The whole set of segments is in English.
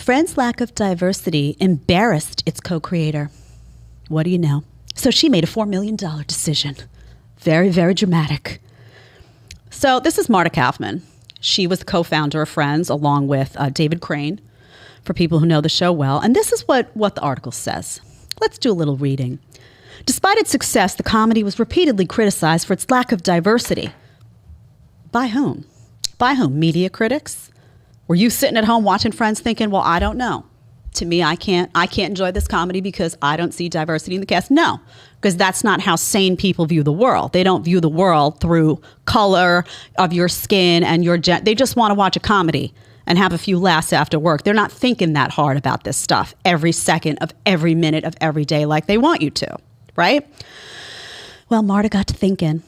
Friends' lack of diversity embarrassed its co-creator. What do you know? So she made a $4 million decision. Very, very dramatic. So this is Marta Kaufman. She was the co-founder of Friends along with David Crane, for people who know the show well. And this is what the article says. Let's do a little reading. Despite its success, the comedy was repeatedly criticized for its lack of diversity. By whom? By whom? Media critics? Were you sitting at home watching Friends thinking, well, I don't know. To me, I can't enjoy this comedy because I don't see diversity in the cast. No, because that's not how sane people view the world. They don't view the world through color of your skin and your they just want to watch a comedy and have a few laughs after work. They're not thinking that hard about this stuff every second of every minute of every day like they want you to, right? Well, Marta got to thinking.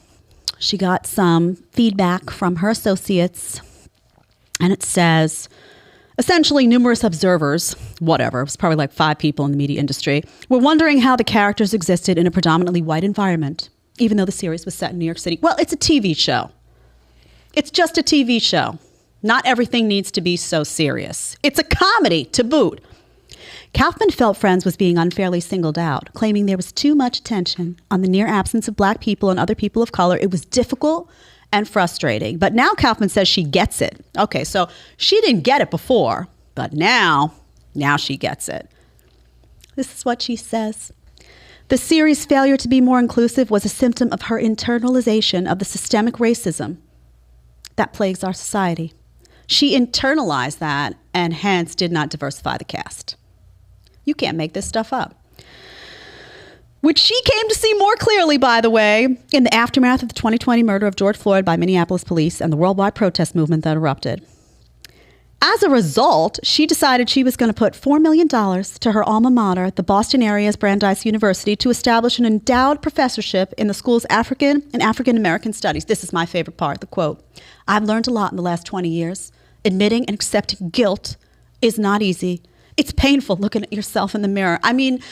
She got some feedback from her associates, and it says, essentially, numerous observers, whatever, it was probably like 5 people in the media industry, were wondering how the characters existed in a predominantly white environment, even though the series was set in New York City. Well, it's a TV show. It's just a TV show. Not everything needs to be so serious. It's a comedy to boot. Kaufman felt Friends was being unfairly singled out, claiming there was too much attention on the near absence of Black people and other people of color. It was difficult and frustrating. But now Kaufman says she gets it. Okay, so she didn't get it before, but now she gets it. This is what she says. The series' failure to be more inclusive was a symptom of her internalization of the systemic racism that plagues our society. She internalized that and hence did not diversify the cast. You can't make this stuff up. Which she came to see more clearly, by the way, in the aftermath of the 2020 murder of George Floyd by Minneapolis police and the worldwide protest movement that erupted. As a result, she decided she was going to put $4 million to her alma mater, the Boston area's Brandeis University, to establish an endowed professorship in the school's African and African American studies. This is my favorite part, the quote. I've learned a lot in the last 20 years. Admitting and accepting guilt is not easy. It's painful looking at yourself in the mirror. I mean,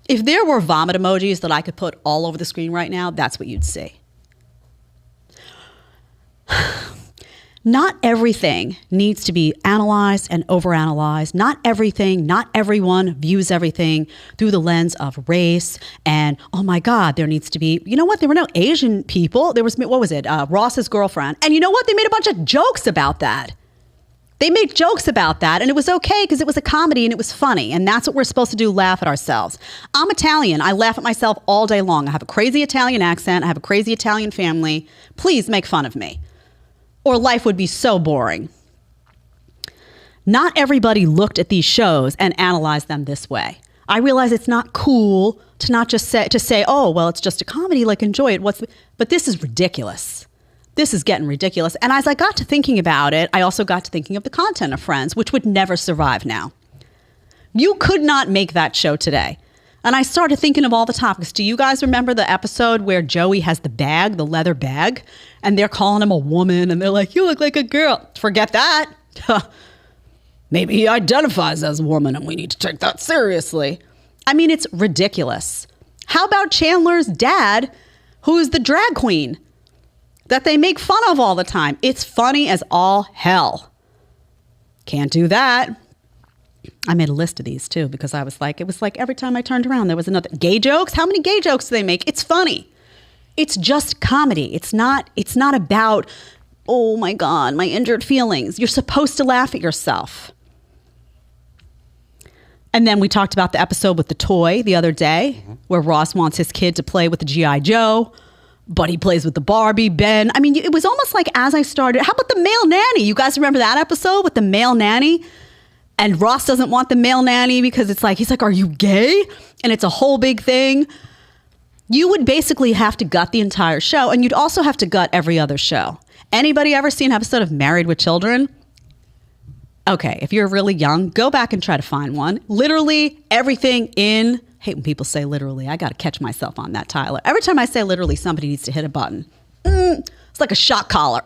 if there were vomit emojis that I could put all over the screen right now, that's what you'd see. Not everything needs to be analyzed and overanalyzed. Not everyone views everything through the lens of race and, oh my God, there needs to be, you know what? There were no Asian people. There was, what was it? Ross's girlfriend. And you know what? They made a bunch of jokes about that. They made jokes about that, and it was okay because it was a comedy and it was funny, and that's what we're supposed to do, laugh at ourselves. I'm Italian. I laugh at myself all day long. I have a crazy Italian accent. I have a crazy Italian family. Please make fun of me, or life would be so boring. Not everybody looked at these shows and analyzed them this way. I realize it's not cool to not just say, oh, well, it's just a comedy, like enjoy it. But this is ridiculous. This is getting ridiculous. And as I got to thinking about it, I also got to thinking of the content of Friends, which would never survive now. You could not make that show today. And I started thinking of all the topics. Do you guys remember the episode where Joey has the bag, the leather bag, and they're calling him a woman, and they're like, you look like a girl. Forget that. Maybe he identifies as a woman, and we need to take that seriously. I mean, it's ridiculous. How about Chandler's dad, who's the drag queen that they make fun of all the time? It's funny as all hell. Can't do that. I made a list of these too because it was like every time I turned around, there was another. Gay jokes? How many gay jokes do they make? It's funny. It's just comedy. It's not about, oh my God, my injured feelings. You're supposed to laugh at yourself. And then we talked about the episode with the toy the other day, where Ross wants his kid to play with the G.I. Joe, but he plays with the Barbie, Ben. I mean, it was almost like as I started, how about the male nanny? You guys remember that episode with the male nanny? And Ross doesn't want the male nanny because he's like, are you gay? And it's a whole big thing. You would basically have to gut the entire show, and you'd also have to gut every other show. Anybody ever seen an episode of Married with Children? Okay, if you're really young, go back and try to find one. Literally everything in, I hate when people say literally. I got to catch myself on that, Tyler. Every time I say literally, somebody needs to hit a button. It's like a shock collar.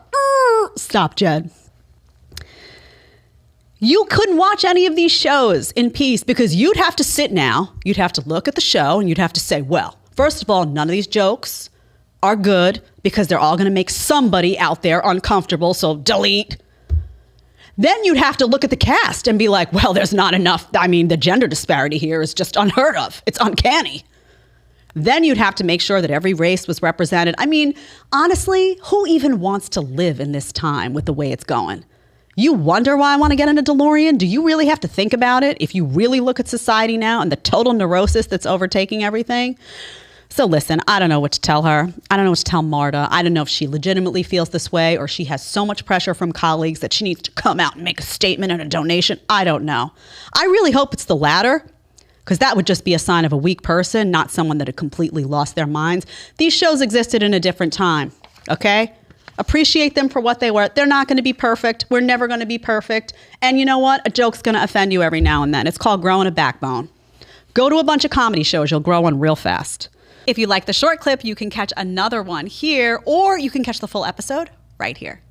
Stop, Jed. You couldn't watch any of these shows in peace because you'd have to sit now, you'd have to look at the show, and you'd have to say, well, first of all, none of these jokes are good because they're all going to make somebody out there uncomfortable, so delete. Then you'd have to look at the cast and be like, well, there's not enough. I mean, the gender disparity here is just unheard of. It's uncanny. Then you'd have to make sure that every race was represented. I mean, honestly, who even wants to live in this time with the way it's going? You wonder why I want to get in a DeLorean? Do you really have to think about it if you really look at society now and the total neurosis that's overtaking everything? So listen, I don't know what to tell her. I don't know what to tell Marta. I don't know if she legitimately feels this way or she has so much pressure from colleagues that she needs to come out and make a statement and a donation. I don't know. I really hope it's the latter, because that would just be a sign of a weak person, not someone that had completely lost their minds. These shows existed in a different time, okay? Appreciate them for what they were. They're not going to be perfect. We're never going to be perfect. And you know what? A joke's going to offend you every now and then. It's called growing a backbone. Go to a bunch of comedy shows. You'll grow one real fast. If you like the short clip, you can catch another one here, or you can catch the full episode right here.